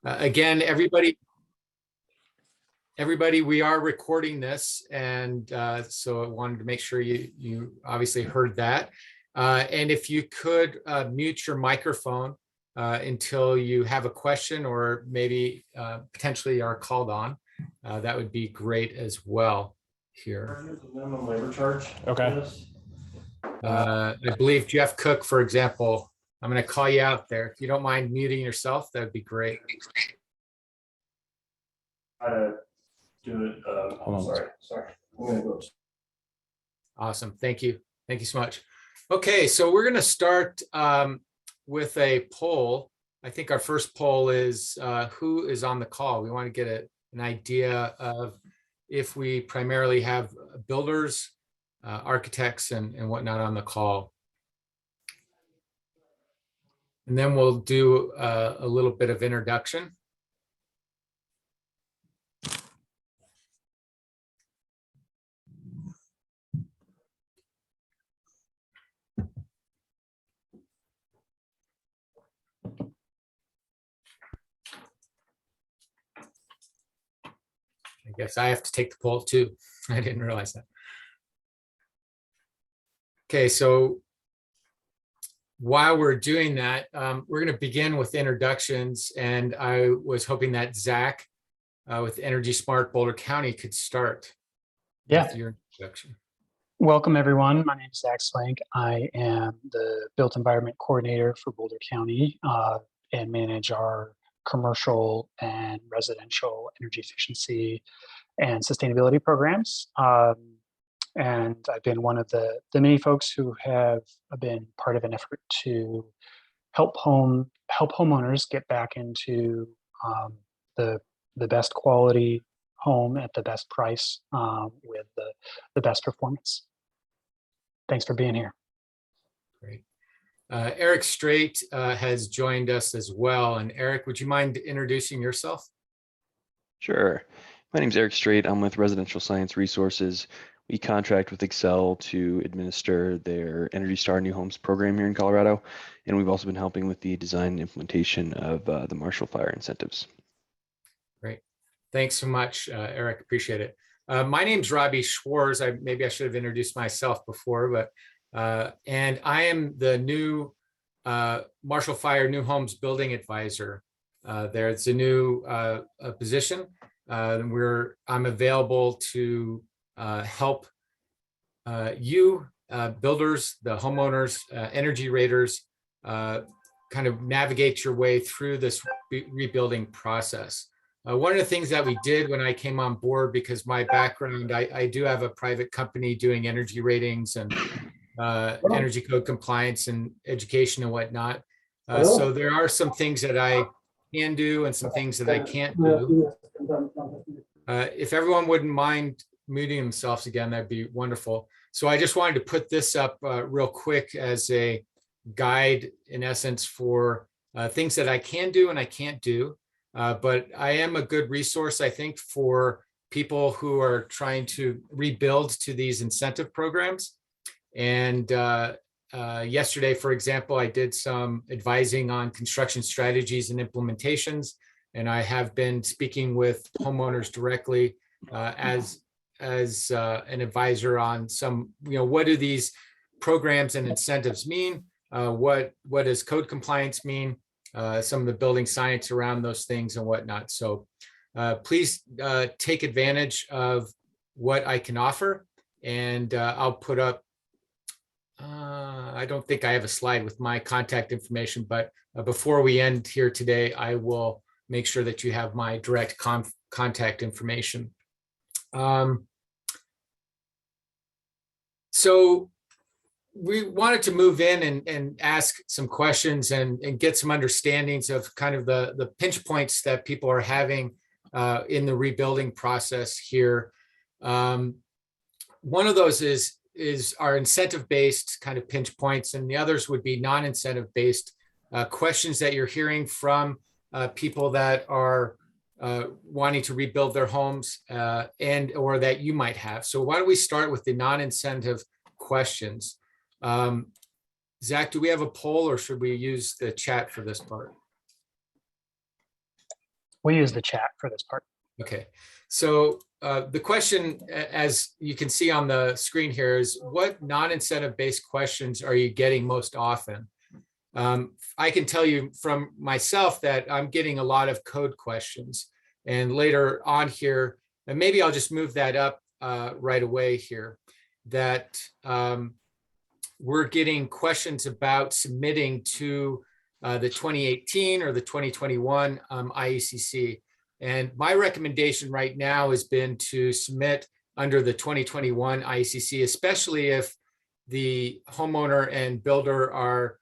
Again, everybody, we are recording this, and so I wanted to make sure you obviously heard that. And if you could mute your microphone until you have a question or maybe potentially are called on, that would be great as well here. Minimum labor charge. Okay. I believe Jeff Cook, for example, I'm going to call you out there. If you don't mind muting yourself, that would be great. Try to do it. Hold on. Sorry. I'm gonna go. Awesome. Thank you. Thank you so much. Okay, so we're going to start with a poll. I think our first poll is who is on the call. We want to get an idea of if we primarily have builders, architects, and whatnot on the call. And then we'll do a little bit of introduction. I guess I have to take the poll too. I didn't realize that. Okay, so while we're doing that, we're going to begin with introductions, and I was hoping that Zach with EnergySmart Boulder County could start. Yeah. With your introduction. Welcome, everyone. My name is Zach Swank. I am the Built Environment Coordinator for Boulder County and manage our commercial and residential energy efficiency and sustainability programs. And I've been one of the many folks who have been part of an effort to help homeowners get back into the best quality home at the best price with the best performance. Thanks for being here. Great. Eric Straight has joined us as well. And Eric, would you mind introducing yourself? Sure. My name is Eric Straight. I'm with Residential Science Resources. We contract with Excel to administer their Energy Star New Homes program here in Colorado. And we've also been helping with the design and implementation of the Marshall Fire incentives. Great. Thanks so much, Eric. Appreciate it. My name's Robbie Schwarz. Maybe I should have introduced myself before, but and I am the new Marshall Fire New Homes Building Advisor. There's a new position. I'm available to help you, builders, the homeowners, energy raters, kind of navigate your way through this rebuilding process. One of the things that we did when I came on board, because my background, I do have a private company doing energy ratings and energy code compliance and education and whatnot. So there are some things that I can do and some things that I can't do. If everyone wouldn't mind muting themselves again, that'd be wonderful. So I just wanted to put this up real quick as a guide, in essence, for things that I can do and I can't do. But I am a good resource, I think, for people who are trying to rebuild to these incentive programs. And yesterday, for example, I did some advising on construction strategies and implementations. And I have been speaking with homeowners directly as an advisor on some, what do these programs and incentives mean? What does code compliance mean? Some of the building science around those things and whatnot. So please take advantage of what I can offer. And I'll put up, I don't think I have a slide with my contact information, but before we end here today, I will make sure that you have my direct contact information. So we wanted to move in and ask some questions and get some understandings of kind of the pinch points that people are having in the rebuilding process here. One of those is our incentive-based kind of pinch points, and the others would be non-incentive-based questions that you're hearing from people that are wanting to rebuild their homes and or that you might have. So why don't we start with the non-incentive questions? Zach, do we have a poll or should we use the chat for this part? We'll use the chat for this part. Okay, so the question, as you can see on the screen here, is what non-incentive based questions are you getting most often? I can tell you from myself that I'm getting a lot of code questions, and later on here, and maybe I'll just move that up right away here, that we're getting questions about submitting to the 2018 or the 2021 IECC. And my recommendation right now has been to submit under the 2021 IECC, especially if the homeowner and builder are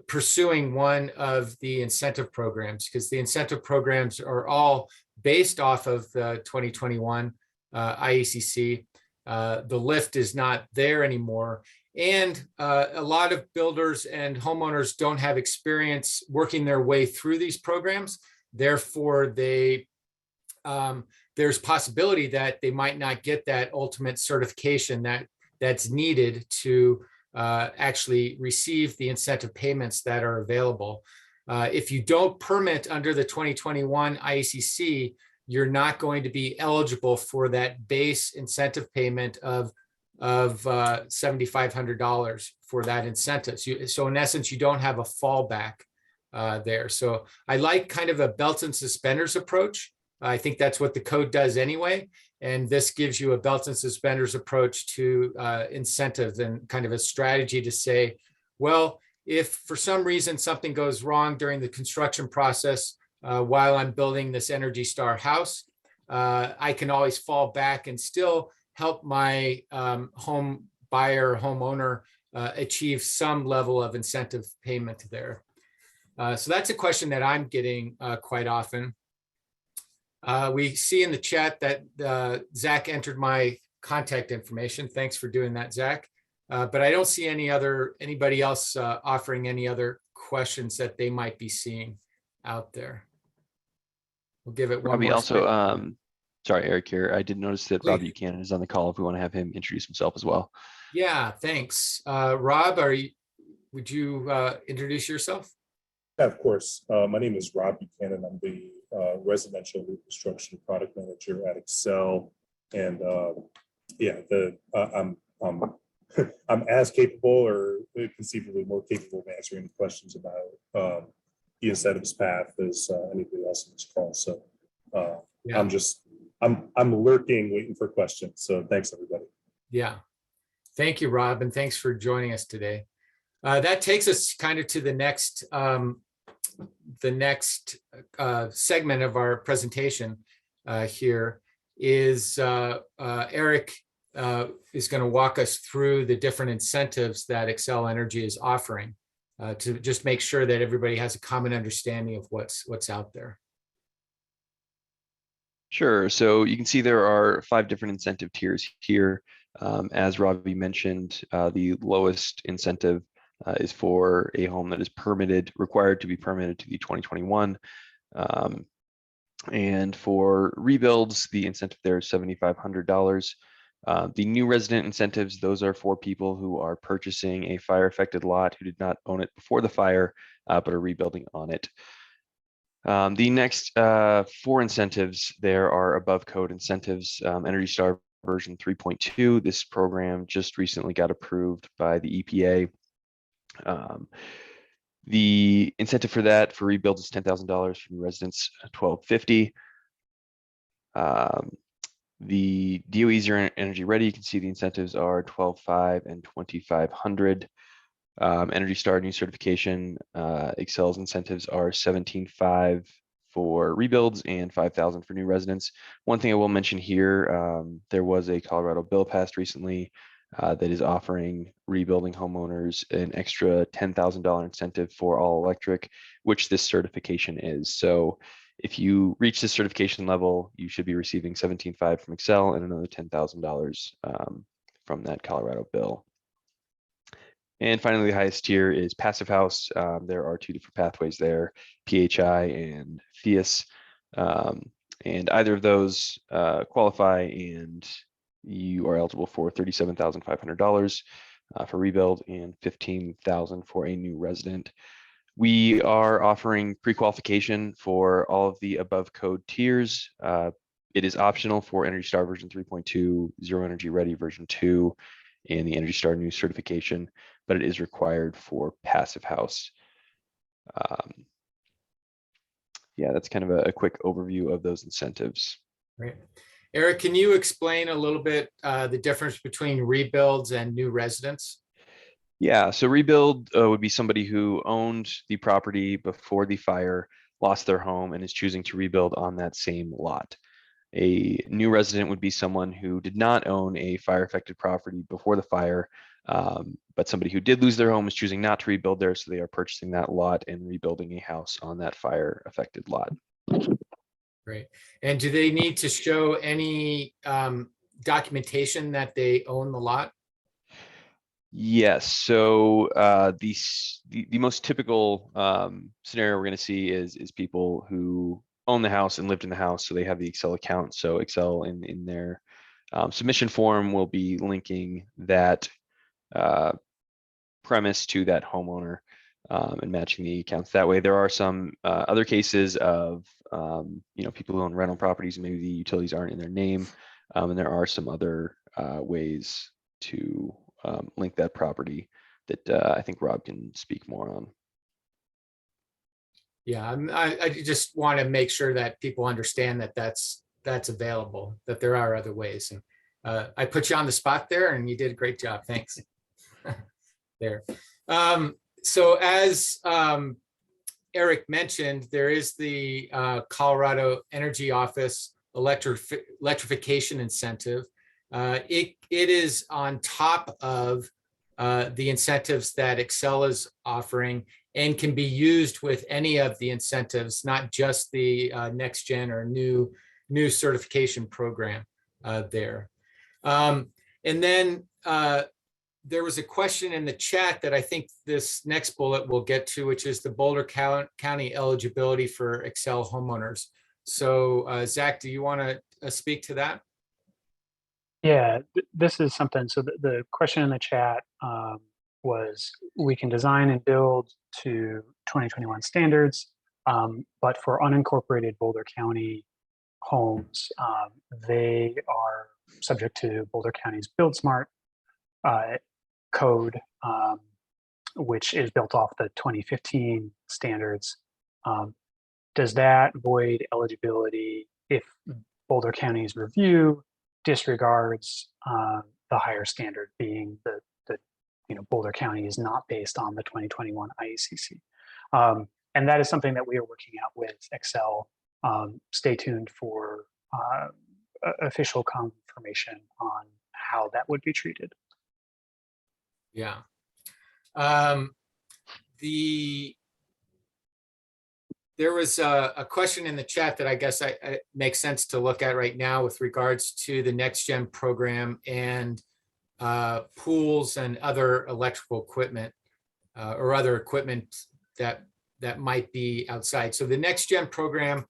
pursuing one of the incentive programs, because the incentive programs are all based off of the 2021 IECC. The lift is not there anymore. And a lot of builders and homeowners don't have experience working their way through these programs. Therefore, there's possibility that they might not get that ultimate certification that's needed to actually receive the incentive payments that are available. If you don't permit under the 2021 IECC, you're not going to be eligible for that base incentive payment of $7,500 for that incentive. So in essence, you don't have a fallback there. So I like kind of a belt and suspenders approach. I think that's what the code does anyway. And this gives you a belt and suspenders approach to incentives and kind of a strategy to say, well, if for some reason something goes wrong during the construction process while I'm building this Energy Star house, I can always fall back and still help my home buyer, homeowner achieve some level of incentive payment there. So that's a question that I'm getting quite often. We see in the chat that Zach entered my contact information. Thanks for doing that, Zach. But I don't see anybody else offering any other questions that they might be seeing out there. We'll give it one Robbie more also, second. sorry, Eric here. I did notice that Please. Rob Buchanan is on the call if we want to have him introduce himself as well. Yeah, thanks. Rob, would you introduce yourself? Yeah, of course. My name is Rob Buchanan. I'm the residential reconstruction product manager at Excel, and I'm as capable, or conceivably more capable, of answering questions about the incentives path as anybody else in this call. So Yeah. I'm lurking, waiting for questions. So thanks, everybody. Yeah. Thank you, Rob, and thanks for joining us today. That takes us kind of to the next segment of our presentation here is Eric is going to walk us through the different incentives that Xcel Energy is offering to just make sure that everybody has a common understanding of what's out there. Sure. So you can see there are 5 different incentive tiers here. As Robbie mentioned, the lowest incentive is for a home that is required to be permitted to the 2021. And for rebuilds, the incentive there is $7,500. The new resident incentives, those are for people who are purchasing a fire affected lot who did not own it before the fire, but are rebuilding on it. The next 4 incentives there are above code incentives. Energy Star version 3.2. This program just recently got approved by the EPA. The incentive for that for rebuild is $10,000, for new residents $1,250. The DOE Zero Energy Ready, you can see the incentives are $12,500 and $2,500. Energy Star new certification, Excel's incentives are $17,500 for rebuilds and $5,000 for new residents. One thing I will mention here, there was a Colorado bill passed recently that is offering rebuilding homeowners an extra $10,000 incentive for all electric, which this certification is. So if you reach this certification level, you should be receiving $17,500 from Excel and another $10,000 from that Colorado bill. And finally, the highest tier is Passivhaus. There are 2 different pathways there, PHI and FIAS. And either of those qualify, and you are eligible for $37,500 for rebuild and $15,000 for a new resident. We are offering pre-qualification for all of the above code tiers. It is optional for Energy Star version 3.2, Zero Energy Ready version 2, and the Energy Star new certification, but it is required for Passivhaus. Yeah, that's kind of a quick overview of those incentives. Great. Eric, can you explain a little bit the difference between rebuilds and new residents? Yeah, so rebuild would be somebody who owned the property before the fire, lost their home, and is choosing to rebuild on that same lot. A new resident would be someone who did not own a fire-affected property before the fire, but somebody who did lose their home is choosing not to rebuild there, so they are purchasing that lot and rebuilding a house on that fire-affected lot. Great. And do they need to show any documentation that they own the lot? Yes. So the most typical scenario we're going to see is people who own the house and lived in the house, so they have the Excel account. So Excel in their submission form will be linking that premise to that homeowner and matching the accounts that way. There are some other cases of people who own rental properties, maybe the utilities aren't in their name, and there are some other ways to link that property that I think Rob can speak more on. Yeah, I just want to make sure that people understand that that's available, that there are other ways. And I put you on the spot there, and you did a great job. Thanks. There. So as Eric mentioned, there is the Colorado Energy Office electrification incentive. It is on top of the incentives that Excel is offering and can be used with any of the incentives, not just the next gen or new certification program there. And then there was a question in the chat that I think this next bullet we'll get to, which is the Boulder County eligibility for Excel homeowners. So Zach, do you want to speak to that? Yeah, this is something. So the question in the chat was, we can design and build to 2021 standards, but for unincorporated Boulder County homes, they are subject to Boulder County's BuildSmart code, which is built off the 2015 standards. Does that void eligibility if Boulder County's review disregards the higher standard, being that Boulder County is not based on the 2021 IECC? And that is something that we are working out with Excel. Stay tuned for official confirmation on how that would be treated. Yeah. There was a question in the chat that I guess it makes sense to look at right now with regards to the Next Gen program and pools and other electrical equipment or other equipment that might be outside. So the Next Gen program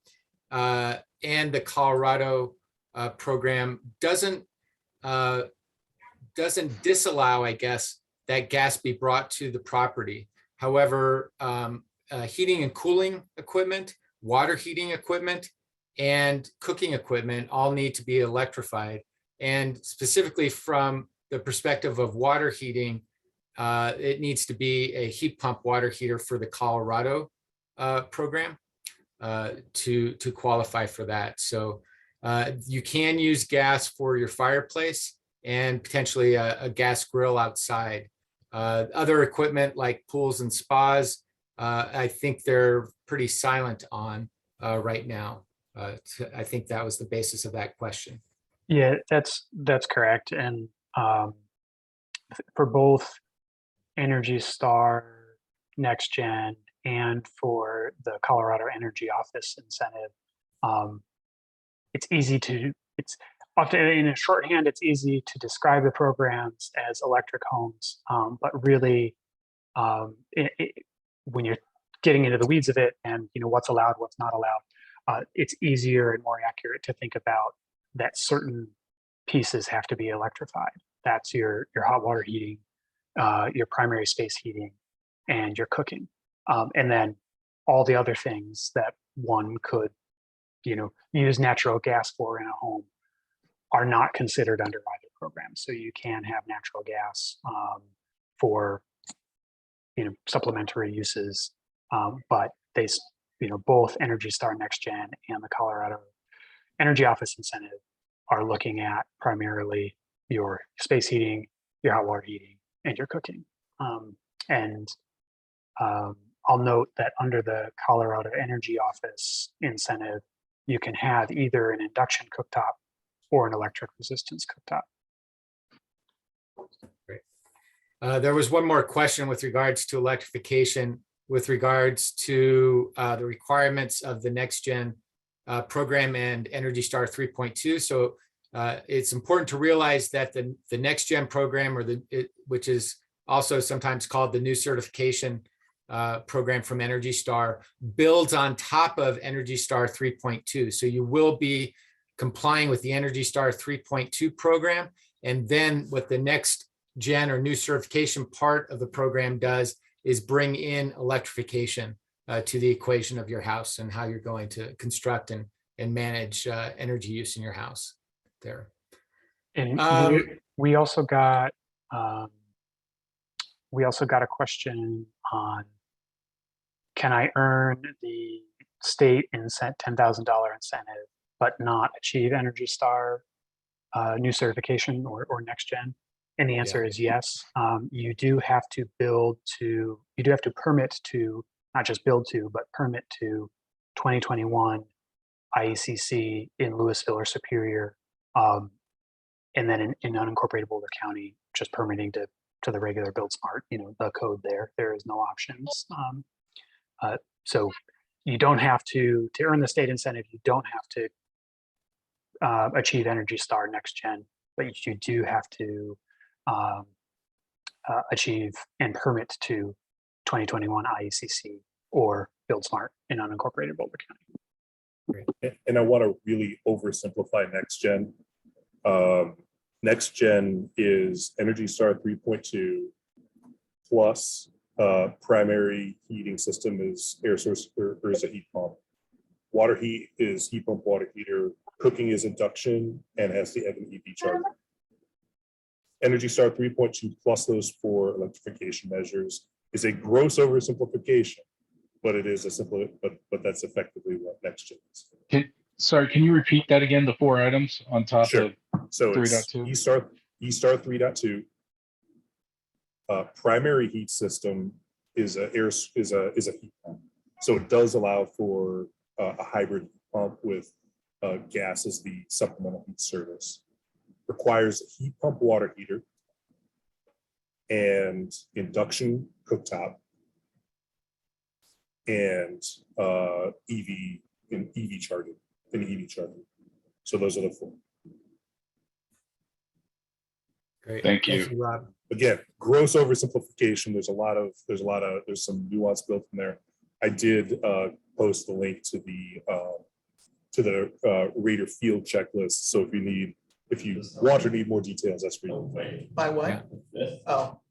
and the Colorado program doesn't disallow, I guess, that gas be brought to the property. However, heating and cooling equipment, water heating equipment, and cooking equipment all need to be electrified. And specifically from the perspective of water heating, it needs to be a heat pump water heater for the Colorado program to qualify for that. So you can use gas for your fireplace and potentially a gas grill outside. Other equipment like pools and spas, I think they're pretty silent on right now. I think that was the basis of that question. Yeah, that's correct. And for both Energy Star, Next Gen, and for the Colorado Energy Office incentive, it's often in a shorthand, it's easy to describe the programs as electric homes, but really, when you're getting into the weeds of it and what's allowed, what's not allowed, it's easier and more accurate to think about that certain pieces have to be electrified. That's your hot water heating, your primary space heating, and your cooking. And then all the other things that one could, use natural gas for in a home are not considered under either program. So you can have natural gas for, supplementary uses, but they, both Energy Star Next Gen and the Colorado Energy Office incentive are looking at primarily your space heating, your hot water heating, and your cooking. I'll note that under the Colorado Energy Office incentive, you can have either an induction cooktop or an electric resistance cooktop. Great. There was one more question with regards to electrification, with regards to the requirements of the Next Gen program and Energy Star 3.2. So it's important to realize that the Next Gen program, or which is also sometimes called the new certification program from Energy Star, builds on top of Energy Star 3.2. So you will be complying with the Energy Star 3.2 program. And then what the Next Gen or new certification part of the program does is bring in electrification to the equation of your house and how you're going to construct and manage energy use in your house there. And we also got a question on, can I earn the state $10,000 incentive but not achieve Energy Star new certification or Next Gen? And the answer is yes. You do have to permit to, not just build to, but permit to 2021 IECC in Louisville or Superior. And then in unincorporated Boulder County, just permitting to the regular BuildSmart, the code there. There is no options. So you don't have to earn the state incentive, you don't have to achieve Energy Star Next Gen, but you do have to achieve and permit to 2021 IECC or BuildSmart in unincorporated Boulder County. And I want to really oversimplify Next Gen. Next Gen is Energy Star 3.2 plus primary heating system is air source or is a heat pump. Water heat is heat pump water heater. Cooking is induction and has to have an EV charger. Energy Star 3.2 plus those 4 electrification measures is a gross oversimplification, but it is a simple, but that's effectively what Next Gen is. Sorry, can you repeat that again? The 4 items on top Sure. of So 3.2? it's E-Star 3.2. Primary heat system is a heat pump. So it does allow for a hybrid heat pump with gas as the supplemental heat service. Requires a heat pump water heater and induction cooktop and EV charging. So those are the 4. Great. Thank you. Thank you, Rob. Again, gross oversimplification. There's some nuance built in there. I did post the link to the Rater field checklist. So if you want or need more details, that's where you can. By what? Oh,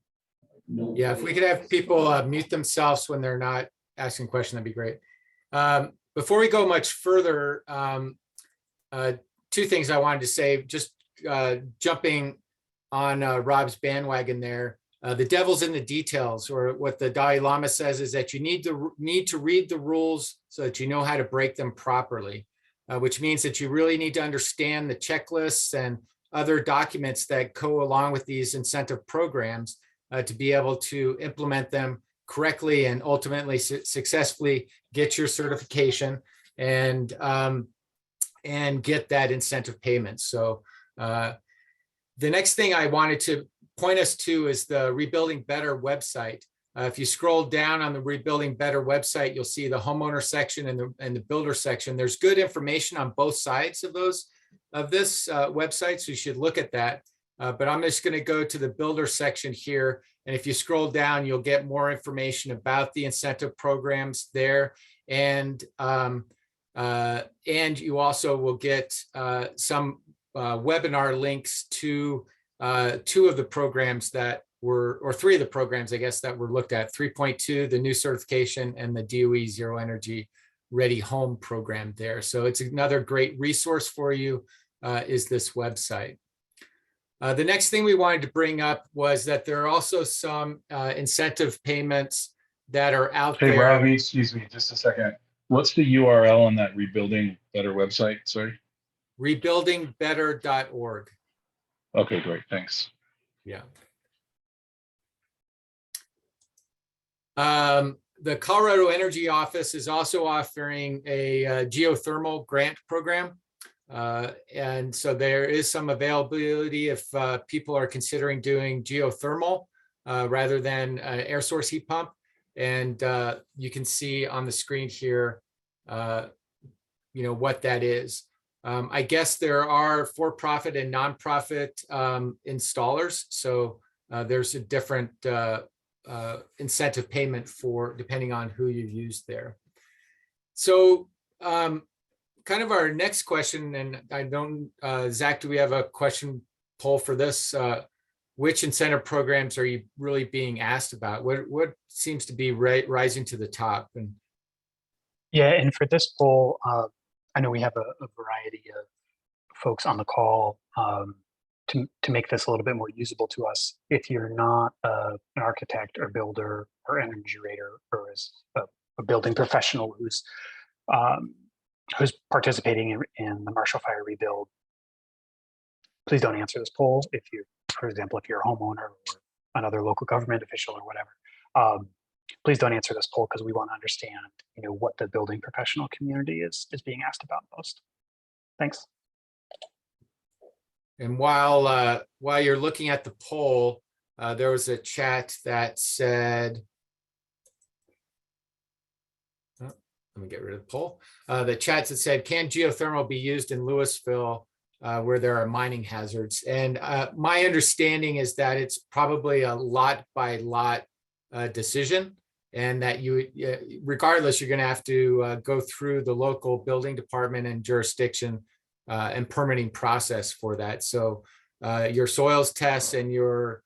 Yeah, if we could have people mute themselves when they're not asking a question, that'd be great. Before we go much further, 2 things I wanted to say, just jumping on Rob's bandwagon there. The devil's in the details, or what the Dalai Lama says is that you need to read the rules so that you know how to break them properly, which means that you really need to understand the checklists and other documents that go along with these incentive programs to be able to implement them correctly and ultimately successfully get your certification and get that incentive payment. So the next thing I wanted to point us to is the Rebuilding Better website. If you scroll down on the Rebuilding Better website, you'll see the homeowner section and the builder section. There's good information on both sides of this website, so you should look at that. But I'm just going to go to the builder section here. And if you scroll down, you'll get more information about the incentive programs there. And you also will get some webinar links to 2 of the programs that or three of the programs, I guess, that were looked at: 3.2, the new certification, and the DOE Zero Energy Ready Home program there. So it's another great resource for you, is this website. The next thing we wanted to bring up was that there are also some incentive payments that are out Hey, there. Robbie, excuse me, just a second. What's the URL on that Rebuilding Better website? Sorry. Rebuildingbetter.org. Okay, great. Thanks. Yeah. The Colorado Energy Office is also offering a geothermal grant program. And so there is some availability if people are considering doing geothermal rather than air source heat pump. And you can see on the screen here, what that is. I guess there are for-profit and nonprofit installers. So there's a different incentive payment for depending on who you use there. So kind of our next question, and I don't, Zach, do we have a question poll for this? Which incentive programs are you really being asked about? What seems to be rising to the top? And Yeah, and for this poll, I know we have a variety of folks on the call to make this a little bit more usable to us. If you're not an architect or builder or energy rater or is a building professional who's participating in the Marshall Fire rebuild, please don't answer this poll. If you, for example, if you're a homeowner or another local government official or whatever, please don't answer this poll because we want to understand, what the building professional community is being asked about most. Thanks. And while you're looking at the poll, there was a chat that said, let me get rid of the poll. The chat that said, can geothermal be used in Louisville where there are mining hazards? And my understanding is that it's probably a lot by lot decision, and that regardless, you're going to have to go through the local building department and jurisdiction and permitting process for that. So your soils tests and your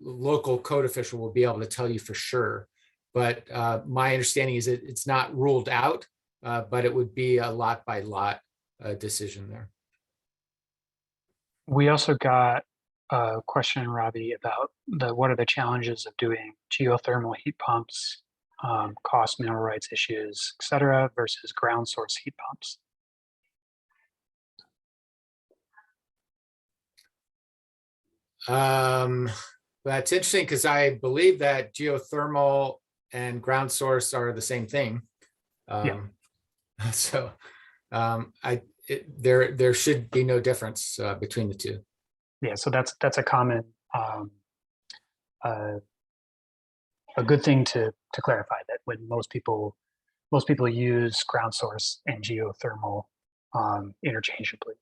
local code official will be able to tell you for sure. But my understanding is that it's not ruled out, but it would be a lot by lot decision there. We also got a question, Robbie, about what are the challenges of doing geothermal heat pumps, cost, mineral rights issues, et cetera, versus ground source heat pumps. That's interesting because I believe that geothermal and ground source are the same thing. So there should be no difference between the two. Yeah, so that's a common a good thing to clarify, that when most people use ground source and geothermal interchangeably.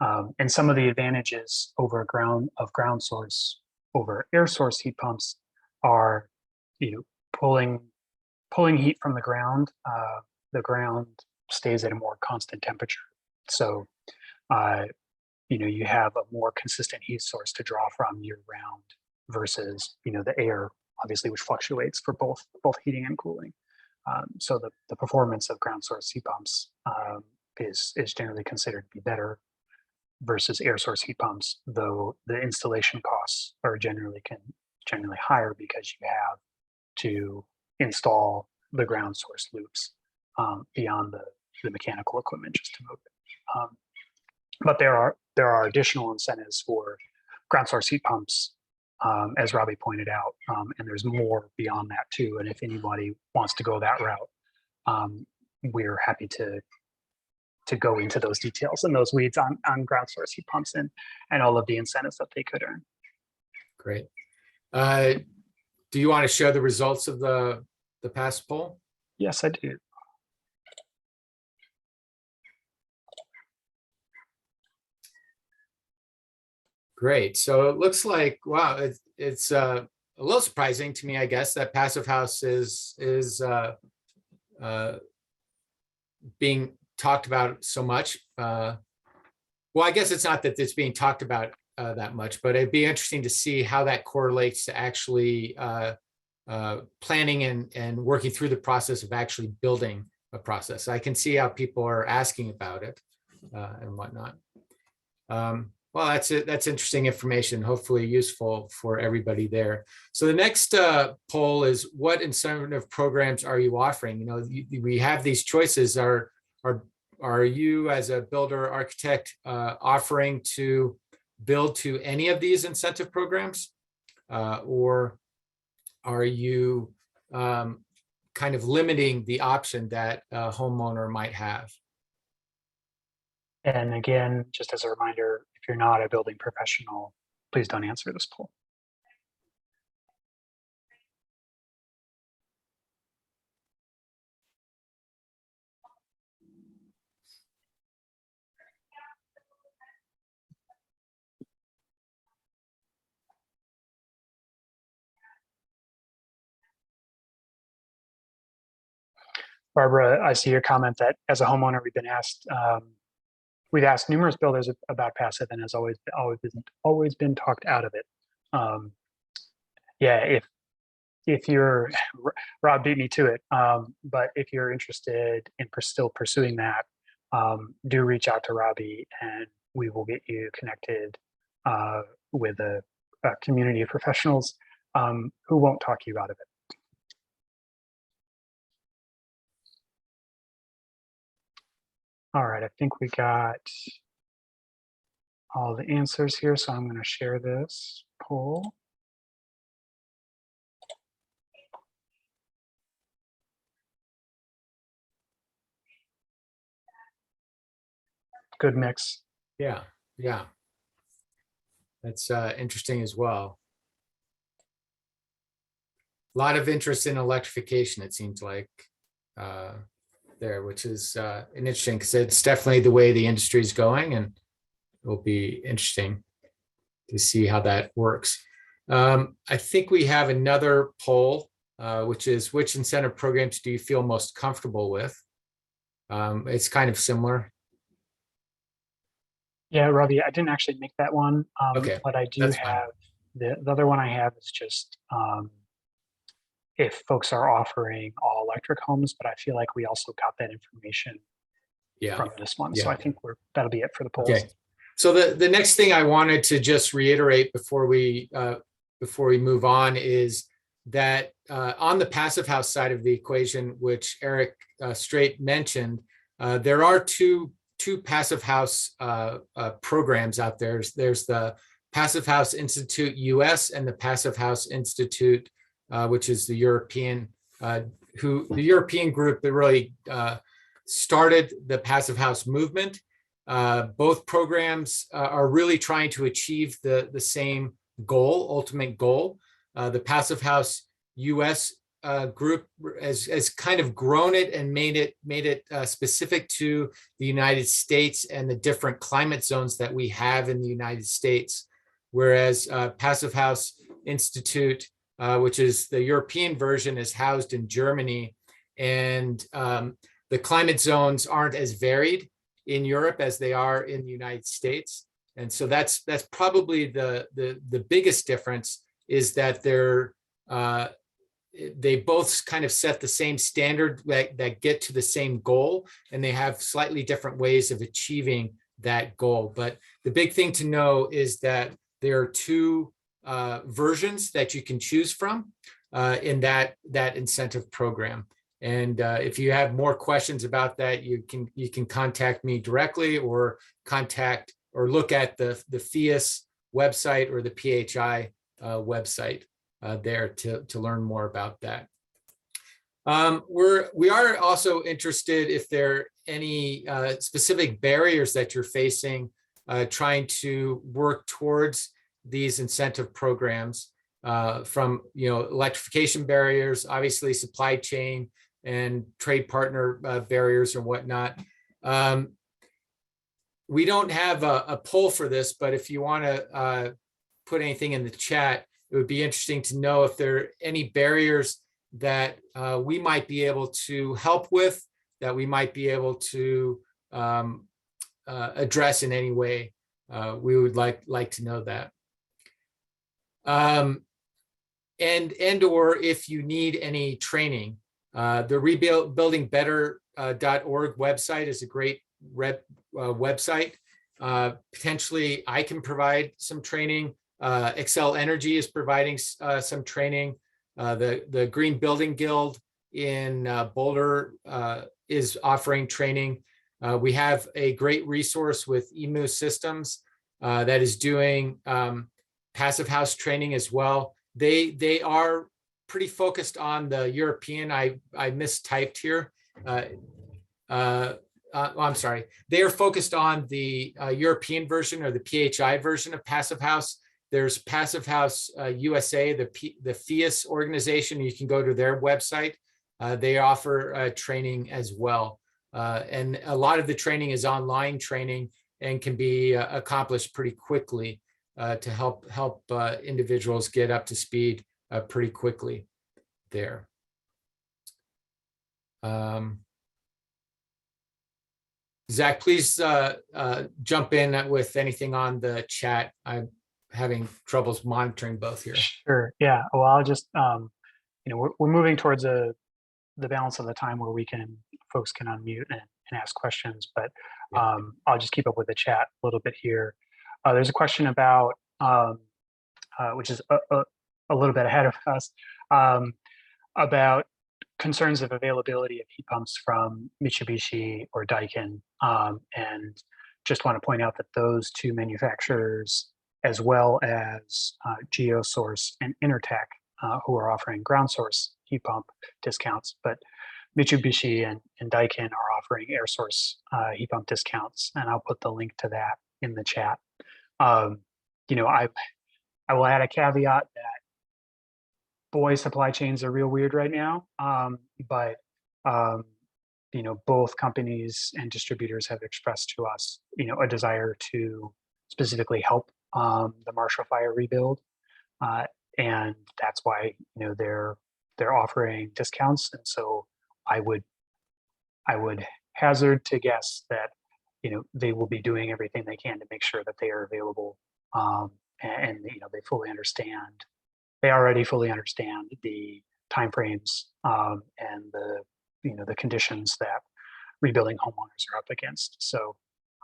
And some of the advantages over ground source over air source heat pumps are, pulling heat from the ground. The ground stays at a more constant temperature, so you have a more consistent heat source to draw from year round versus the air, obviously, which fluctuates for both heating and cooling. So the performance of ground source heat pumps is generally considered to be better versus air source heat pumps, though the installation costs are generally higher because you have to install the ground source loops beyond the mechanical equipment just to move it. But there are additional incentives for ground source heat pumps, as Robbie pointed out, and there's more beyond that too. And if anybody wants to go that route, we're happy to go into those details and those weeds on ground source heat pumps and all of the incentives that they could earn. Great. Do you want to show the results of the past poll? Yes, I do. Great. So it looks like, wow, it's a little surprising to me, I guess, that Passivhaus is being talked about so much. Well, I guess it's not that it's being talked about that much, but it'd be interesting to see how that correlates to actually planning and working through the process of actually building a process. I can see how people are asking about it and whatnot. Well, that's it. That's interesting information, hopefully useful for everybody there. So the next poll is, what incentive programs are you offering? You know, we have these choices. Are you as a builder architect offering to build to any of these incentive programs? Or are you kind of limiting the option that a homeowner might have? And again, just as a reminder, if you're not a building professional, please don't answer this poll. Barbara, I see your comment that as a homeowner, we've asked numerous builders about passive, and has always been talked out of it. Yeah, if you're, Rob beat me to it, but if you're interested in still pursuing that, do reach out to Robbie, and we will get you connected with a community of professionals who won't talk you out of it. All right, I think we got all the answers here, so I'm going to share this poll. Good mix. Yeah, yeah. That's interesting as well. A lot of interest in electrification, it seems like, there, which is interesting, because it's definitely the way the industry is going, and it will be interesting to see how that works. I think we have another poll, which is, which incentive programs do you feel most comfortable with? It's kind of similar. Yeah, Robbie, I didn't actually make that one, Okay, but I do that's fine. have the other one I have is just if folks are offering all electric homes, but I feel like we also got that information Yeah. from this one. So Yeah. I think that'll be it for the polls. Okay. So the next thing I wanted to just reiterate before we move on is that on the Passivhaus side of the equation, which Eric Straight mentioned, there are two Passivhaus programs out there. There's the Passivhaus Institute US and the Passivhaus Institute, which is the European the European group that really started the Passivhaus movement. Both programs are really trying to achieve the same goal, ultimate goal. The Passivhaus US group has kind of grown it and made it specific to the United States and the different climate zones that we have in the United States. Whereas Passivhaus Institute, which is the European version, is housed in Germany, and the climate zones aren't as varied in Europe as they are in the United States. And so that's probably the biggest difference, is that they both kind of set the same standard that get to the same goal, and they have slightly different ways of achieving that goal. But the big thing to know is that there are two versions that you can choose from in that incentive program. And if you have more questions about that, you can contact me directly, or look at the FIAS website or the PHI website there to learn more about that. We are also interested if there are any specific barriers that you're facing trying to work towards these incentive programs, from electrification barriers, obviously supply chain and trade partner barriers or whatnot. We don't have a poll for this, but if you want to put anything in the chat, it would be interesting to know if there are any barriers that we might be able to help with, that we might be able to address in any way. we would like to know that. And or if you need any training, the rebuildingbetter.org website is a great website. Potentially, I can provide some training. Excel Energy is providing some training. The Green Building Guild in Boulder is offering training. We have a great resource with EMU Systems that is doing Passivhaus training as well. They are pretty focused on the European. I mistyped here. I'm sorry. They are focused on the European version or the PHI version of Passivhaus. There's Passivhaus USA, the FIAS organization. You can go to their website. They offer training as well. And a lot of the training is online training and can be accomplished pretty quickly to help individuals get up to speed pretty quickly there. Zach, please jump in with anything on the chat. I'm having troubles monitoring both here. Sure. Yeah. Well, I'll just, we're moving towards the balance of the time where folks can unmute and ask questions, but I'll just keep up with the chat a little bit here. There's a question about, which is a little bit ahead of us, about concerns of availability of heat pumps from Mitsubishi or Daikin. And just want to point out that those two manufacturers, as well as GeoSource and Intertech, who are offering ground source heat pump discounts, but Mitsubishi and Daikin are offering air source heat pump discounts, and I'll put the link to that in the chat. I will add a caveat that boy, supply chains are real weird right now, but both companies and distributors have expressed to us a desire to specifically help the Marshall Fire rebuild, and that's why they're offering discounts. And so I would hazard to guess that they will be doing everything they can to make sure that they are available, and they fully understand. They already fully understand the timeframes and the conditions that rebuilding homeowners are up against. So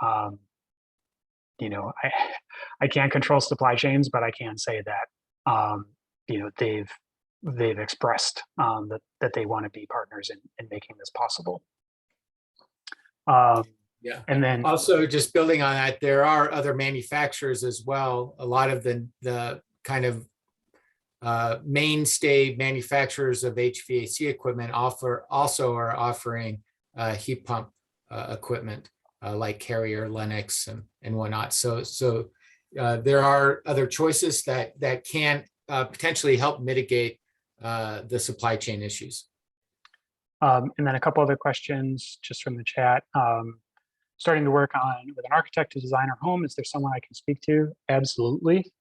I can't control supply chains, but I can say that they've expressed that they want to be partners in making this possible. Yeah. And then also, just building on that, there are other manufacturers as well. A lot of the kind of mainstay manufacturers of HVAC equipment also are offering heat pump equipment like Carrier, Lennox, and whatnot. So there are other choices that can potentially help mitigate the supply chain issues. And then a couple other questions just from the chat. Starting to work with an architect to design our home. Is there someone I can speak to? Absolutely.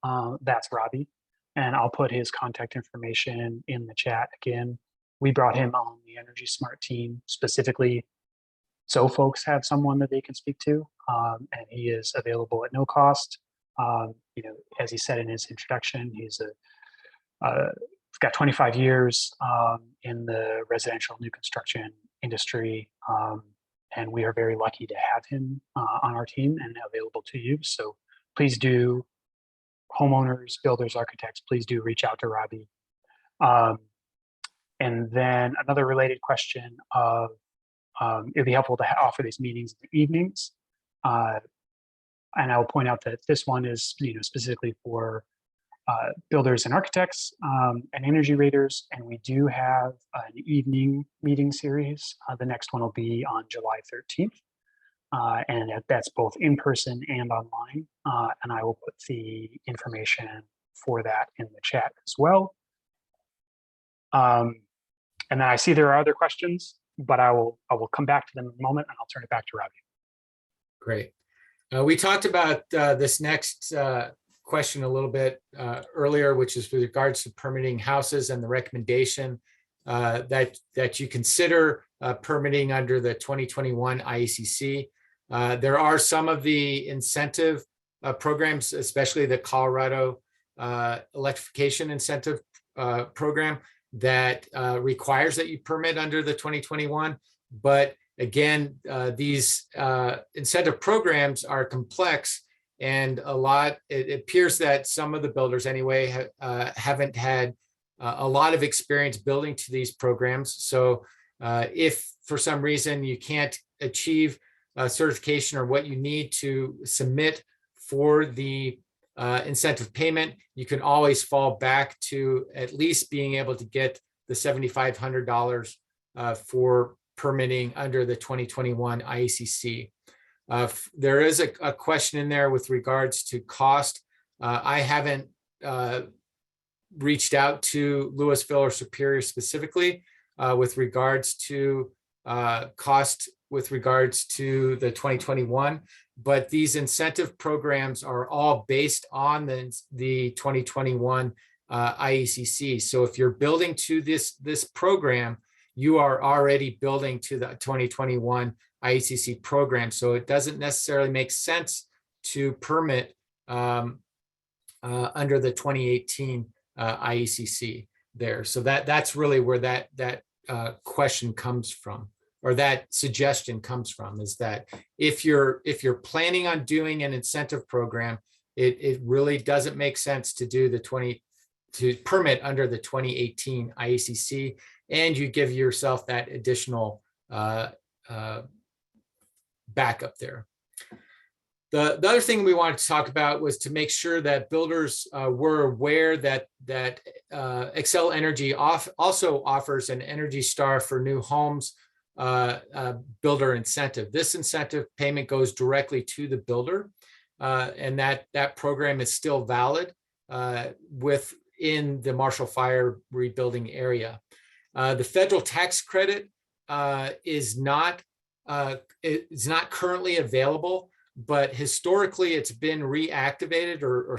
That's Robbie. And I'll put his contact information in the chat again. We brought him on the EnergySmart team specifically so folks have someone that they can speak to, and he is available at no cost. As he said in his introduction, he's got 25 years in the residential new construction industry, and we are very lucky to have him on our team and available to you. So please do, homeowners, builders, architects, please do reach out to Robbie. And then another related question of, it'd be helpful to offer these meetings in the evenings. And I'll point out that this one is specifically for builders and architects and energy raters. And we do have an evening meeting series. The next one will be on July 13th. And that's both in person and online. And I will put the information for that in the chat as well. And then I see there are other questions, but I will come back to them in a moment, and I'll turn it back to Robbie. Great. We talked about this next question a little bit earlier, which is with regards to permitting houses and the recommendation that you consider permitting under the 2021 IECC. There are some of the incentive programs, especially the Colorado Electrification Incentive Program that requires that you permit under the 2021. But again, these incentive programs are complex, and it appears that some of the builders anyway haven't had a lot of experience building to these programs. So if for some reason you can't achieve certification or what you need to submit for the incentive payment, you can always fall back to at least being able to get the $7,500 for permitting under the 2021 IECC. There is a question in there with regards to cost. I haven't reached out to Louisville or Superior specifically with regards to cost with regards to the 2021, but these incentive programs are all based on the 2021 IECC. So if you're building to this program, you are already building to the 2021 IECC program. So it doesn't necessarily make sense to permit under the 2018 IECC there. So that's really where that question comes from, or that suggestion comes from, is that if you're planning on doing an incentive program, it really doesn't make sense to do to permit under the 2018 IECC, and you give yourself that additional backup there. The other thing we wanted to talk about was to make sure that builders were aware that Xcel Energy also offers an Energy Star for new homes builder incentive. This incentive payment goes directly to the builder, and that program is still valid within the Marshall Fire rebuilding area. The federal tax credit is not currently available, but historically it's been reactivated, or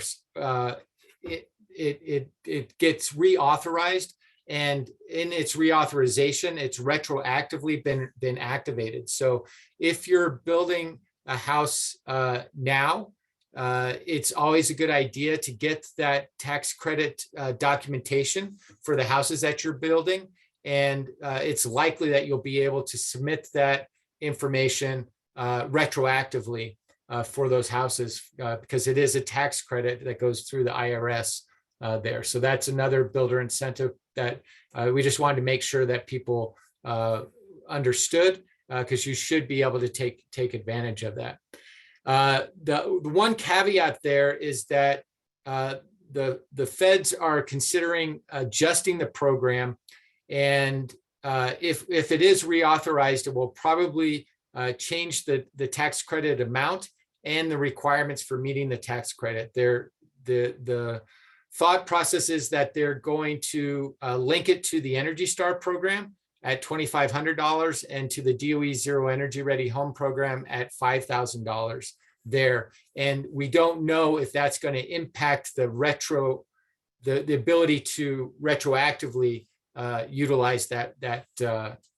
it gets reauthorized, and in its reauthorization, it's retroactively been activated. So if you're building a house now, it's always a good idea to get that tax credit documentation for the houses that you're building, and it's likely that you'll be able to submit that information retroactively for those houses because it is a tax credit that goes through the IRS there. So that's another builder incentive that we just wanted to make sure that people understood, because you should be able to take advantage of that. The one caveat there is that the feds are considering adjusting the program, and if it is reauthorized, it will probably change the tax credit amount and the requirements for meeting the tax credit. The thought process is that they're going to link it to the Energy Star program at $2,500 and to the DOE Zero Energy Ready Home program at $5,000 there. And we don't know if that's going to impact the ability to retroactively utilize that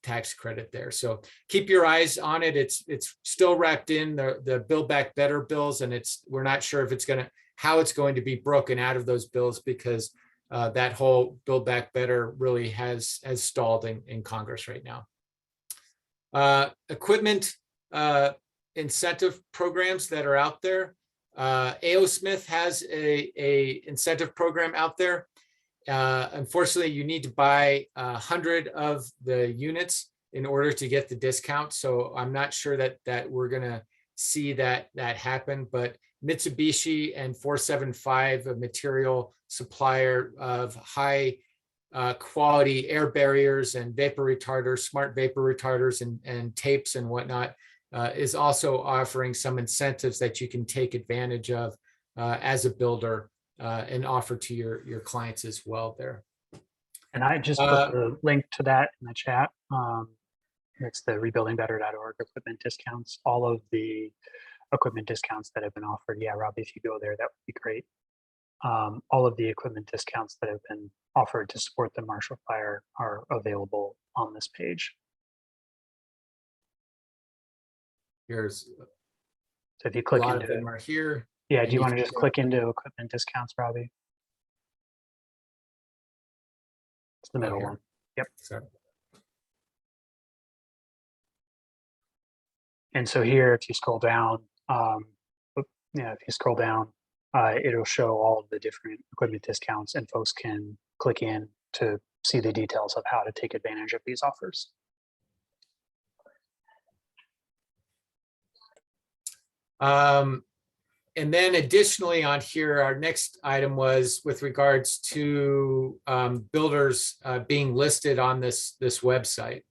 tax credit there. So keep your eyes on it. It's still wrapped in the Build Back Better bills, and we're not sure if how it's going to be broken out of those bills, because that whole Build Back Better really has stalled in Congress right now. Equipment incentive programs that are out there. A.O. Smith has a incentive program out there. Unfortunately, you need to buy 100 of the units in order to get the discount. So I'm not sure that we're going to see that happen, but Mitsubishi and 475, a material supplier of high quality air barriers and vapor retarders, smart vapor retarders and tapes and whatnot, is also offering some incentives that you can take advantage of as a builder and offer to your clients as well there. And I just put the link to that in the chat. It's the rebuildingbetter.org equipment discounts, all of the equipment discounts that have been offered. Yeah, Robbie, if you go there, that would be great. All of the equipment discounts that have been offered to support the Marshall Fire are available on this page. Here's So if you click a lot into of them are here. Yeah, And do you want to can just click into equipment discounts, Robbie? It's the Oh, middle here. one. Yep. Sorry. And so here, if you scroll down, if you scroll down, it'll show all of the different equipment discounts, and folks can click in to see the details of how to take advantage of these offers. And then additionally on here, our next item was with regards to builders being listed on this website.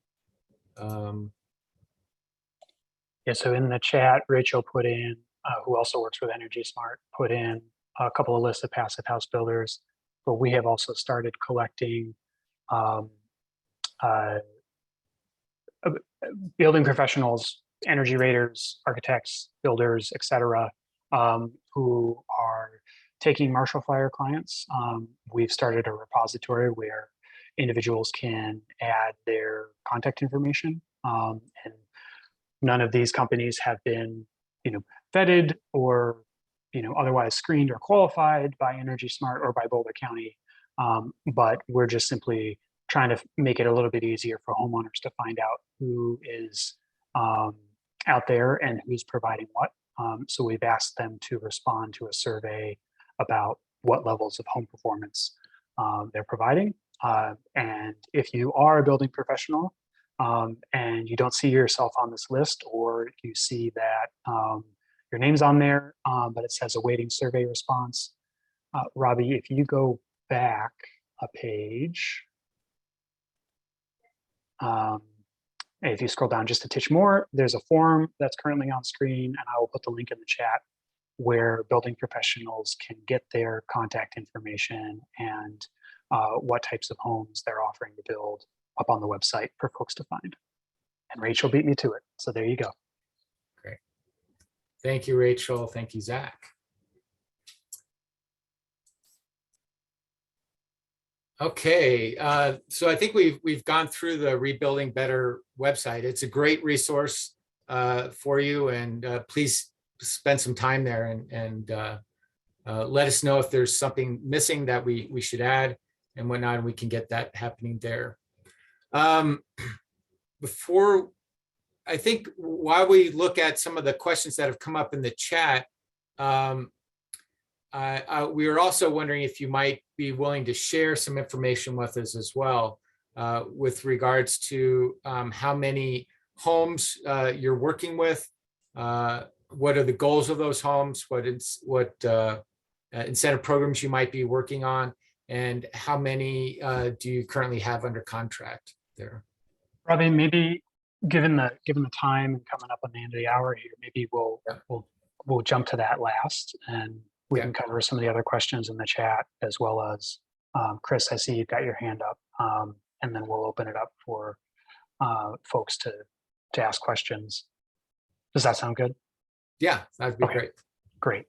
Yeah, so in the chat, Rachel put in, who also works with EnergySmart, put in a couple of lists of passive house builders, but we have also started collecting building professionals, energy raters, architects, builders, et cetera, who are taking Marshall Fire clients. We've started a repository where individuals can add their contact information, and none of these companies have been, vetted or, otherwise screened or qualified by EnergySmart or by Boulder County. But we're just simply trying to make it a little bit easier for homeowners to find out who is out there and who's providing what. So we've asked them to respond to a survey about what levels of home performance they're providing. And if you are a building professional and you don't see yourself on this list, or you see that your name's on there, but it says awaiting survey response, Robbie, if you go back a page, if you scroll down just a touch more, there's a form that's currently on screen, and I will put the link in the chat where building professionals can get their contact information and what types of homes they're offering to build up on the website for folks to find. And Rachel beat me to it. So there you go. Great. Thank you, Rachel. Thank you, Zach. Okay, so I think we've gone through the Rebuilding Better website. It's a great resource for you, and please spend some time there and let us know if there's something missing that we should add and whatnot, and we can get that happening there. Before, I think while we look at some of the questions that have come up in the chat, we were also wondering if you might be willing to share some information with us as well with regards to how many homes you're working with, what are the goals of those homes, what incentive programs you might be working on, and how many do you currently have under contract there? Robbie, maybe given the time and coming up on the end of the hour here, maybe we'll jump to that last, and we can cover some of the other questions in the chat, as well as Chris, I see you've got your hand up, and then we'll open it up for folks to ask questions. Does that sound good? Yeah, that'd be great. Great.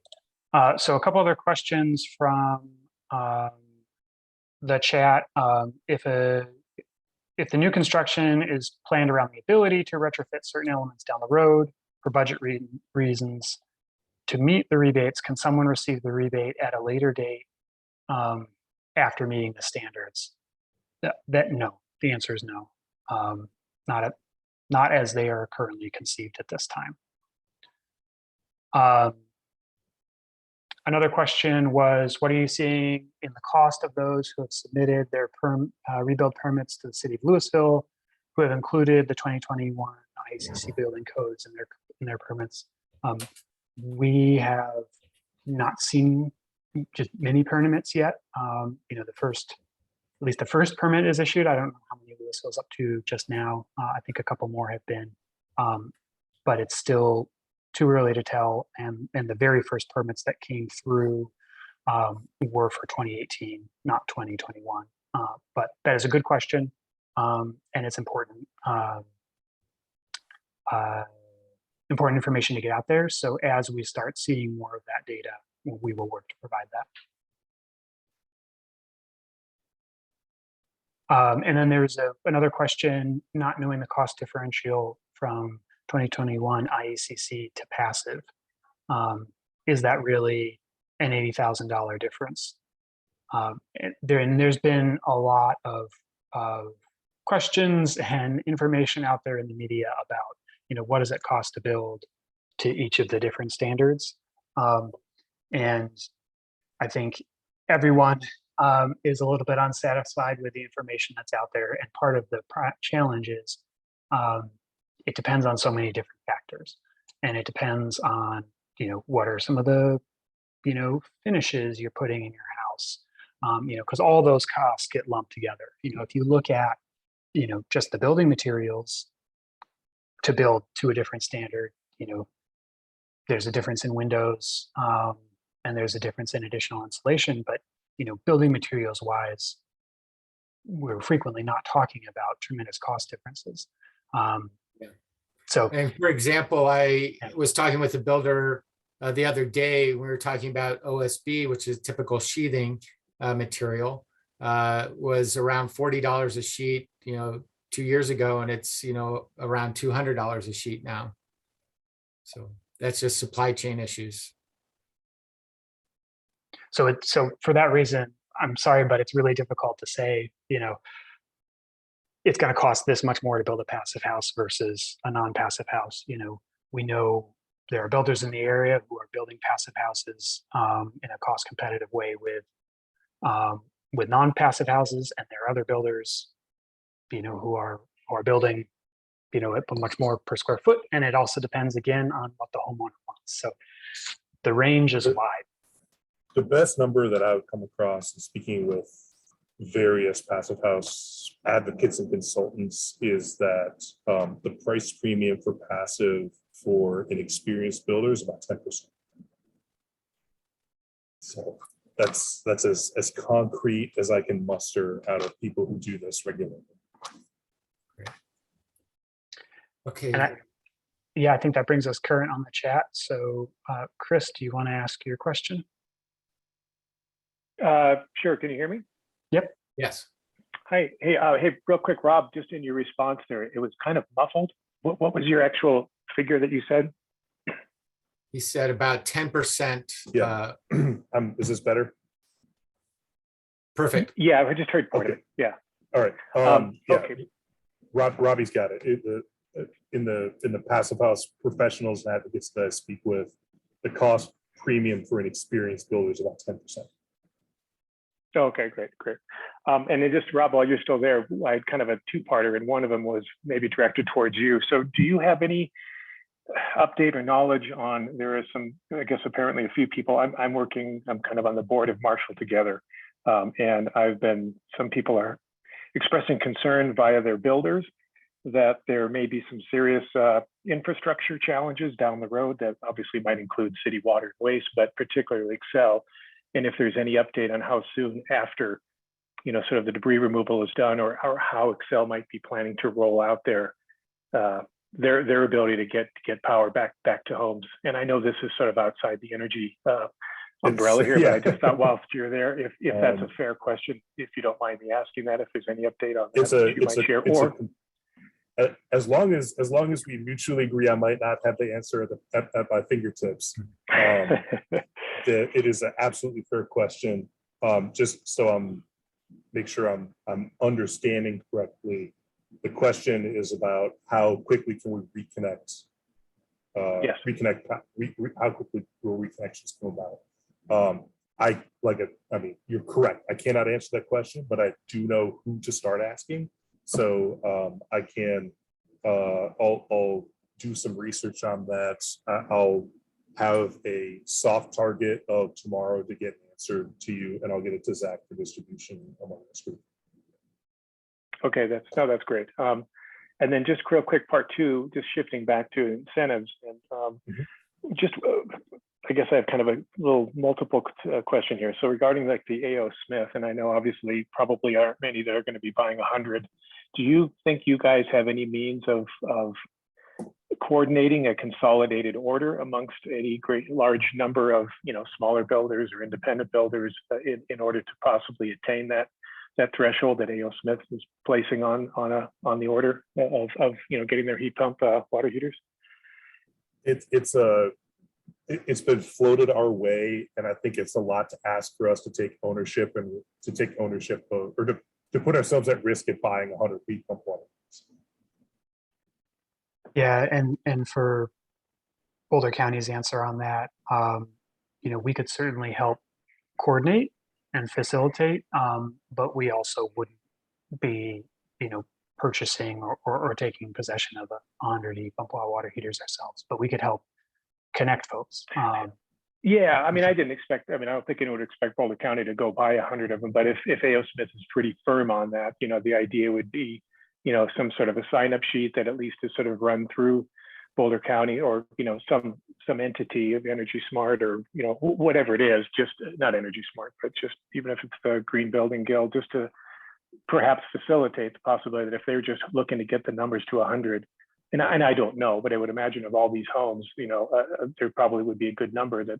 So a couple other questions from the chat. If the new construction is planned around the ability to retrofit certain elements down the road for budget reasons to meet the rebates, can someone receive the rebate at a later date after meeting the standards? No, the answer is no. Not as they are currently conceived at this time. Another question was, what are you seeing in the cost of those who have submitted their rebuild permits to the city of Louisville, who have included the 2021 IACC building codes in their permits? We have not seen just many permits yet. At least the first permit is issued. I don't know how many Louisville's up to just now. I think a couple more have been, but it's still too early to tell. And the very first permits that came through were for 2018, not 2021. But that is a good question, and it's important important information to get out there. So as we start seeing more of that data, we will work to provide that. And then there's another question, not knowing the cost differential from 2021 IACC to passive. is that really an $80,000 difference? There's been a lot of questions and information out there in the media about, what does it cost to build to each of the different standards? And I think everyone is a little bit unsatisfied with the information that's out there. And part of the challenge is it depends on so many different factors. And it depends on, what are some of the, finishes you're putting in your house. Because all those costs get lumped together. If you look at, just the building materials to build to a different standard, there's a difference in windows and there's a difference in additional insulation, but, building materials wise, we're frequently not talking about tremendous cost differences. So, And for example, I was talking with a builder the other day. We were talking about OSB, which is typical sheathing material, was around $40 a sheet, 2 years ago, and it's around $200 a sheet now. So that's just supply chain issues. So for that reason, I'm sorry, but it's really difficult to say, it's going to cost this much more to build a passive house versus a non-passive house. We know there are builders in the area who are building passive houses in a cost competitive way with non-passive houses, and there are other builders, who are building, at much more per square foot. And it also depends again on what the homeowner wants. So the range is wide. The best number that I would come across, and speaking with various passive house advocates and consultants, is that the price premium for passive for an experienced builder is about 10%. So that's as concrete as I can muster out of people who do this regularly. Great. Okay. And I think that brings us current on the chat. So Chris, do you want to ask your question? Sure. Can you hear me? Yep. Yes. Hi. Hey, real quick, Rob, just in your response there, it was kind of muffled. What was your actual figure that you said? He said about 10%. Yeah. Is this better? Perfect. Yeah, I just heard part of it. Yeah. All right. Yeah. Okay. Robbie's got it. In the passive house professionals and advocates that I speak with, the cost premium for an experienced builder is about 10%. Okay, great. And then just Rob, while you're still there, I had kind of a two-parter, and one of them was maybe directed towards you. So do you have any update or knowledge on, there is some, I guess apparently a few people, I'm kind of on the board of Marshall Together. And some people are expressing concern via their builders that there may be some serious infrastructure challenges down the road that obviously might include city water and waste, but particularly Excel. And if there's any update on how soon after, sort of the debris removal is done, or how Excel might be planning to roll out their ability to get power back to homes. And I know this is sort of outside the energy umbrella here, but I just thought whilst you're there, if that's a fair question, if you don't mind me asking that, if there's any update on that you might share, as long as we mutually agree, I might not have the answer at my fingertips. It is an absolutely fair question. Just so I'm make sure I'm understanding correctly. The question is about how quickly can we reconnect? Yes. How quickly will reconnections come about? I mean, you're correct. I cannot answer that question, but I do know who to start asking. So I can, I'll do some research on that. I'll have a soft target of tomorrow to get an answer to you, and I'll get it to Zach for distribution among this group. Okay, that's great. And then just real quick, part two, just shifting back to incentives, and I guess I have kind of a little multiple question here. So regarding like the A.O. Smith, and I know obviously probably aren't many that are going to be buying 100. Do you think you guys have any means of coordinating a consolidated order amongst any large number of smaller builders or independent builders in order to possibly attain that threshold that A.O. Smith is placing on the order of getting their heat pump water heaters? It's a it's been floated our way, and I think it's a lot to ask for us to take ownership of, or to put ourselves at risk at buying 100 heat pump water. Yeah, and for Boulder County's answer on that, you know, we could certainly help coordinate and facilitate, but we also wouldn't be, you know, purchasing or taking possession of 100 heat pump water heaters ourselves, but we could help connect folks. Yeah, I mean, I don't think anyone would expect Boulder County to go buy 100 of them, but if A.O. Smith is pretty firm on that, you know, the idea would be, you know, some sort of a sign-up sheet that at least is sort of run through Boulder County, or, you know, some entity of EnergySmart, or, you know, whatever it is, just not EnergySmart, but just even if it's the Green Building Guild, just to perhaps facilitate the possibility that if they're just looking to get the numbers to 100, and I don't know, but I would imagine of all these homes, you know, there probably would be a good number that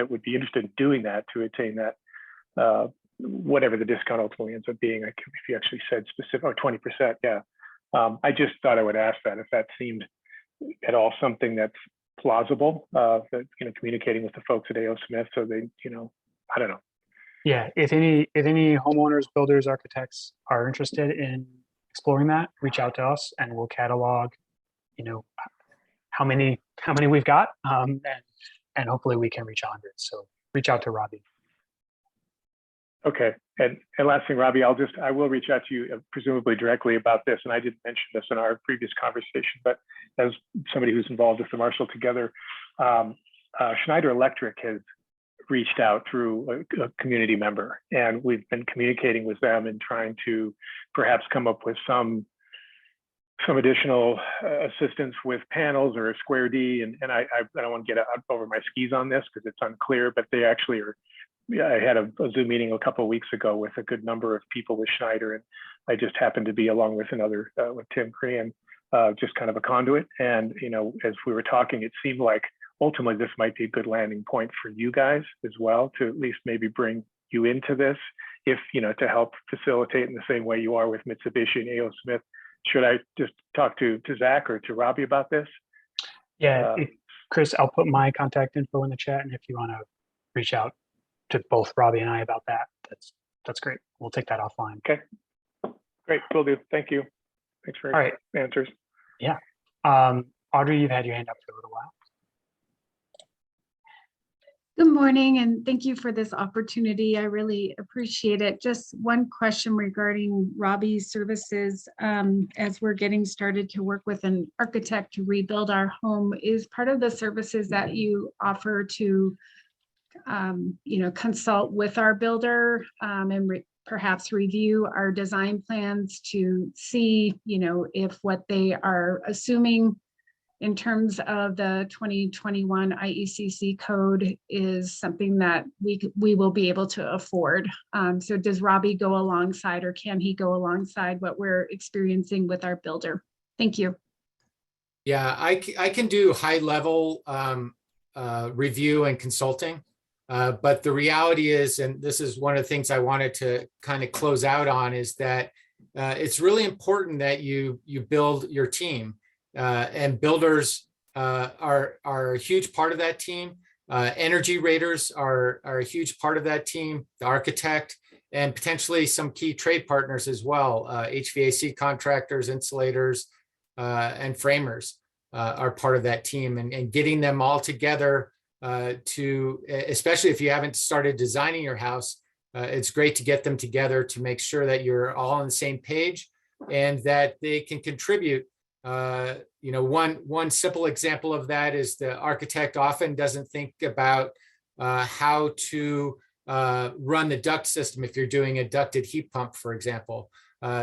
would be interested in doing that to attain that, whatever the discount ultimately ends up being. If you actually said specific, or 20%, yeah. I just thought I would ask that if that seemed at all something that's plausible, that, you know, communicating with the folks at A.O. Smith, so they, you know, I don't know. Yeah, if any homeowners, builders, architects are interested in exploring that, reach out to us and we'll catalog, you know, how many we've got, and hopefully we can reach 100. So reach out to Robbie. Okay, and last thing, Robbie, I will reach out to you presumably directly about this, and I didn't mention this in our previous conversation, but as somebody who's involved with the Marshall Together, Schneider Electric has reached out through a community member, and we've been communicating with them and trying to perhaps come up with some additional assistance with panels or a square D, and I don't want to get out over my skis on this because it's unclear, but they actually are. Yeah, I had a Zoom meeting a couple of weeks ago with a good number of people with Schneider, and I just happened to be along with another with Tim Crean, just kind of a conduit. And, you know, as we were talking, it seemed like ultimately this might be a good landing point for you guys as well, to at least maybe bring you into this, if, you know, to help facilitate in the same way you are with Mitsubishi and A.O. Smith. Should I just talk to Zach or to Robbie about this? Yeah, Chris, I'll put my contact info in the chat, and if you want to reach out to both Robbie and I about that, that's great. We'll take that offline. Okay, great, will do. Thank you. Thanks for answers. Yeah, Audrey, you've had your hand up for a little while. Good morning, and thank you for this opportunity. I really appreciate it. Just one question regarding Robbie's services. As we're getting started to work with an architect to rebuild our home, is part of the services that you offer to you know, consult with our builder and perhaps review our design plans to see, you know, if what they are assuming in terms of the 2021 IECC code is something that we will be able to afford. So does Robbie go alongside, or can he go alongside what we're experiencing with our builder? Thank you. Yeah, I can do high level review and consulting. But the reality is, and this is one of the things I wanted to kind of close out on, is that it's really important that you build your team, and builders are a huge part of that team. Energy raters are a huge part of that team, the architect, and potentially some key trade partners as well. HVAC contractors, insulators, and framers are part of that team, and getting them all together to, especially if you haven't started designing your house, it's great to get them together to make sure that you're all on the same page and that they can contribute. You know, one simple example of that is the architect often doesn't think about how to run the duct system if you're doing a ducted heat pump, for example.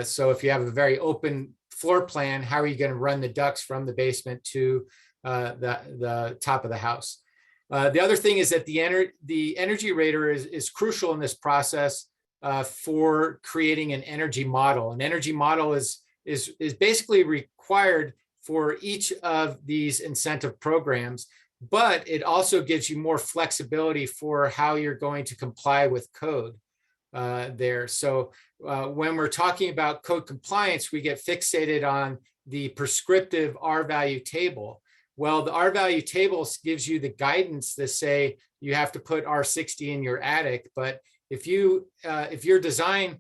So if you have a very open floor plan, how are you going to run the ducts from the basement to the top of the house? The other thing is that the energy rater is crucial in this process for creating an energy model. An energy model is basically required for each of these incentive programs, but it also gives you more flexibility for how you're going to comply with code there. So when we're talking about code compliance, we get fixated on the prescriptive R value table. Well, the R value table gives you the guidance that say you have to put R60 in your attic. But if your design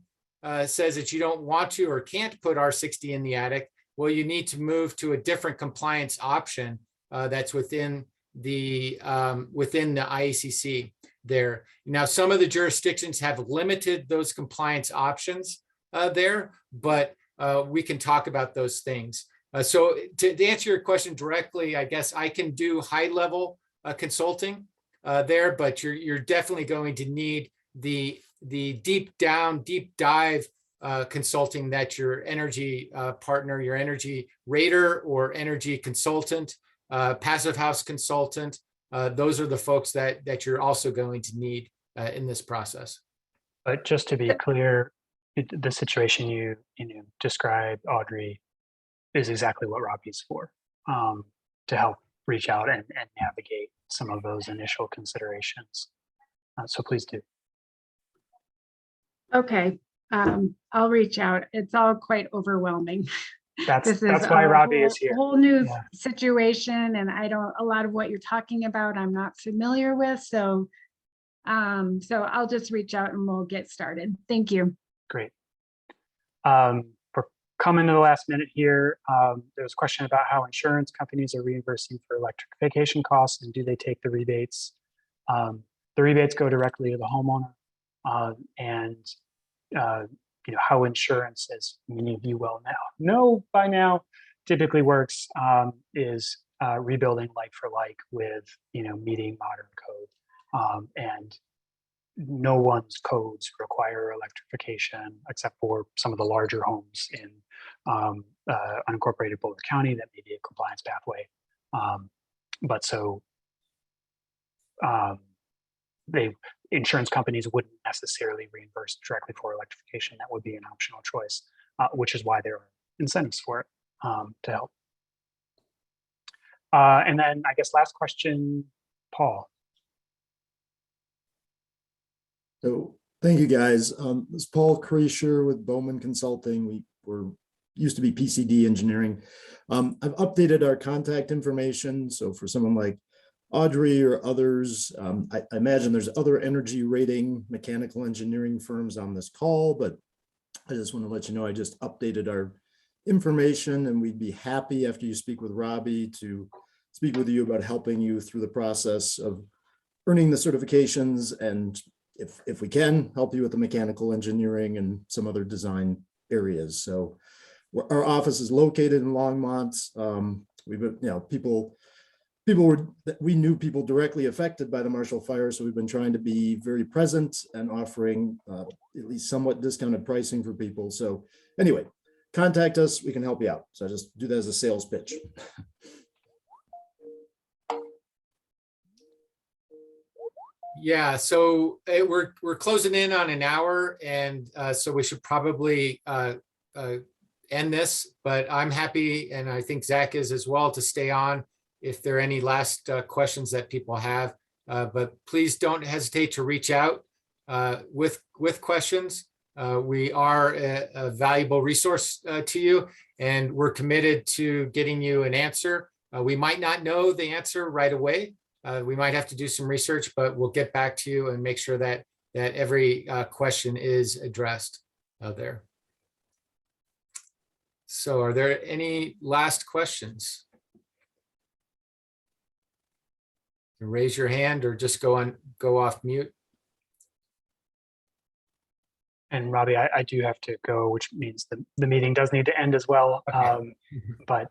says that you don't want to or can't put R60 in the attic, well, you need to move to a different compliance option that's within the IACC there. Now, some of the jurisdictions have limited those compliance options there, but we can talk about those things. So to answer your question directly, I guess I can do high-level consulting there, but you're definitely going to need the deep dive consulting that your energy partner, your energy rater or energy consultant, Passivhaus consultant, those are the folks that you're also going to need in this process. But just to be clear, the situation you described, Audrey, is exactly what Robbie's for, to help reach out and navigate some of those initial considerations. So please do. Okay, I'll reach out. It's all quite overwhelming. That's why Robbie is here. Whole new Yeah. situation, and a lot of what you're talking about, I'm not familiar with. So I'll just reach out and we'll get started. Thank you. Great. We're coming to the last minute here. There's a question about how insurance companies are reimbursing for electrification costs and do they take the rebates? The rebates go directly to the homeowner, and how insurance, as many of you well know by now, typically works is rebuilding like for like with meeting modern code, and no one's codes require electrification except for some of the larger homes in unincorporated Boulder County that may be a compliance pathway. But so insurance companies wouldn't necessarily reimburse directly for electrification. That would be an optional choice, which is why there are incentives for it to help. And then I guess last question, Paul. So thank you guys. This is Paul Kreischer with Bowman Consulting. We used to be PCD Engineering. I've updated our contact information. So for someone like Audrey or others, I imagine there's other energy rating mechanical engineering firms on this call, but I just want to let you know I just updated our information, and we'd be happy after you speak with Robbie to speak with you about helping you through the process of earning the certifications, and if we can, help you with the mechanical engineering and some other design areas. So our office is located in Longmont. We've been, we knew people directly affected by the Marshall Fire, so we've been trying to be very present and offering at least somewhat discounted pricing for people. So anyway, contact us, we can help you out. So I just do that as a sales pitch. Yeah, so we're closing in on an hour, and so we should probably end this, but I'm happy, and I think Zach is as well, to stay on if there are any last questions that people have. But please don't hesitate to reach out with questions. We are a valuable resource to you, and we're committed to getting you an answer. We might not know the answer right away. We might have to do some research, but we'll get back to you and make sure that every question is addressed there. So are there any last questions? Raise your hand or just go off mute. And Robbie, I do have to go, which means the meeting does need to end as well. Okay. But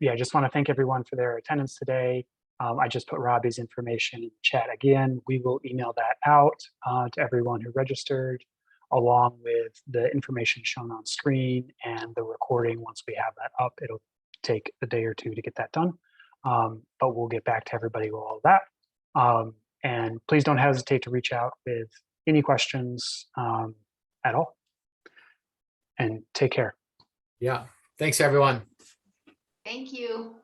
yeah, I just want to thank everyone for their attendance today. I just put Robbie's information in the chat again. We will email that out to everyone who registered, along with the information shown on screen and the recording. Once we have that up, it'll take a day or two to get that done. But we'll get back to everybody with all of that. And please don't hesitate to reach out with any questions at all. And take care. Yeah, thanks everyone. Thank you.